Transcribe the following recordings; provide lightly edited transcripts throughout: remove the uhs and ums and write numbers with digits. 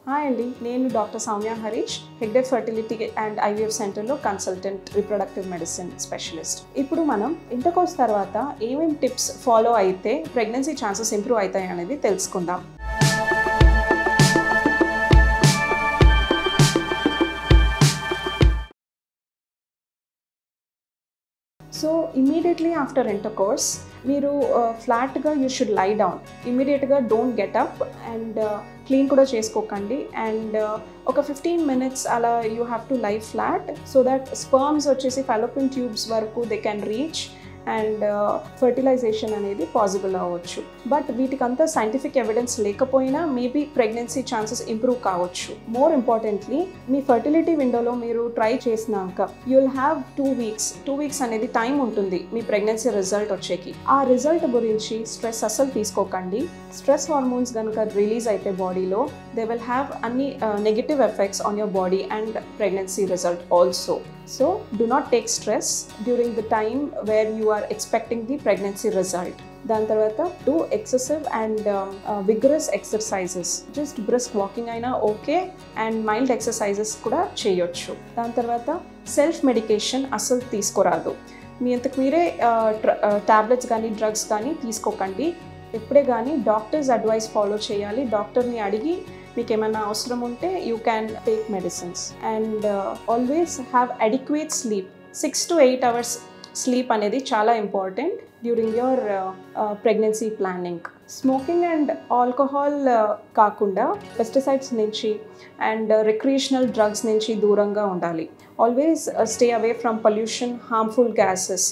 Hi అండి, నేను doctor Soumya Harish, Hegde fertility and IVF సెంటర్లో కన్సల్టెంట్ రిప్రొడక్టివ్ మెడిసిన్ స్పెషలిస్ట్. ఇప్పుడు మనం ఇంటర్కోర్స్ తర్వాత ఏమేమి టిప్స్ ఫాలో అయితే ప్రెగ్నెన్సీ ఛాన్సెస్ ఇంప్రూవ్ అవుతాయి అనేది తెలుసుకుందాం. సో ఇమీడియట్లీ ఆఫ్టర్ ఇంటర్కోర్స్ మీరు ఫ్లాట్గా యూ షుడ్ లై డౌన్. ఇమీడియట్గా don't get up and clean కూడా చేసుకోకండి. అండ్ ఒక 15 minutes అలా you have to lie flat so that sperms వచ్చేసి ఫాలోపియన్ ట్యూబ్స్ వరకు they can reach and fertilization అనేది పాసిబుల్ అవ్వచ్చు. బట్ వీటికంతా సైంటిఫిక్ ఎవిడెన్స్ లేకపోయినా మేబీ ప్రెగ్నెన్సీ ఛాన్సెస్ ఇంప్రూవ్ కావచ్చు. మోర్ ఇంపార్టెంట్లీ మీ ఫర్టిలిటీ విండోలో మీరు ట్రై చేసినాక యూ విల్ హ్యావ్ 2 weeks అనేది టైం ఉంటుంది మీ ప్రెగ్నెన్సీ రిజల్ట్ వచ్చేకి. ఆ రిజల్ట్ గురించి స్ట్రెస్ అస్సలు తీసుకోకండి. స్ట్రెస్ హార్మోన్స్ కనుక రిలీజ్ అయితే బాడీలో దే విల్ హ్యావ్ అన్ని negative effects on your body and pregnancy result also. So do not take stress during the time where you are expecting the pregnancy result. దాని తర్వాత do excessive and vigorous exercises. Just brisk walking అయినా okay and mild exercises కూడా చేయొచ్చు. దాని తర్వాత self medication అస్సలు తీసుకోరాదు. మీ అంతకు మీరే టాబ్లెట్స్ కానీ డ్రగ్స్ కానీ తీసుకోకండి. ఎప్పుడే కానీ డాక్టర్స్ అడ్వైస్ ఫాలో చేయాలి. డాక్టర్ని అడిగి మీకు ఏమైనా అవసరం ఉంటే you can take medicines. And always have adequate sleep. 6 to 8 hours sleep అనేది చాలా important during your pregnancy planning. Smoking and alcohol కాకుండా పెస్టిసైడ్స్ నుంచి అండ్ రిక్రియేషనల్ డ్రగ్స్ నుంచి దూరంగా ఉండాలి. Always stay away from pollution, harmful gases.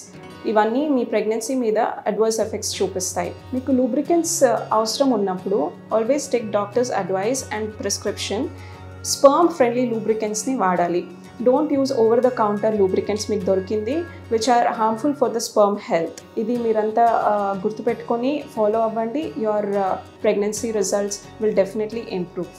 ఇవన్నీ మీ pregnancy మీద అడ్వర్స్ ఎఫెక్ట్స్ చూపిస్తాయి. మీకు లూబ్రికెంట్స్ అవసరం ఉన్నప్పుడు always take doctor's advice and prescription. Sperm friendly లూబ్రికెంట్స్ని వాడాలి. Don't use over the counter lubricants మీకు దొరికింది which are harmful for the sperm health. ఇది మీరంతా గుర్తుపెట్టుకొని ఫాలో అవ్వండి. Your pregnancy results will definitely improve.